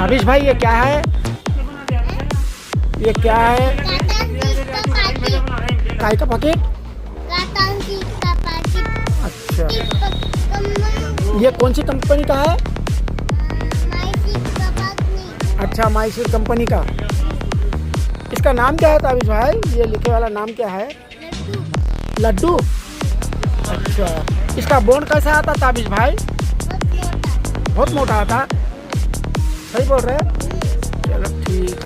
ताबिश भाई ये क्या है? ये क्या है? काय का पैकेट? अच्छा, ये कौन सी कंपनी का है? अच्छा, माइसिर कंपनी का। इसका नाम क्या है ताबिश भाई? ये लिखे वाला नाम क्या है? लड्डू। अच्छा, इसका बोन कैसा आता ताबिश भाई? बहुत मोटा आता। सही बोल रहे हैं।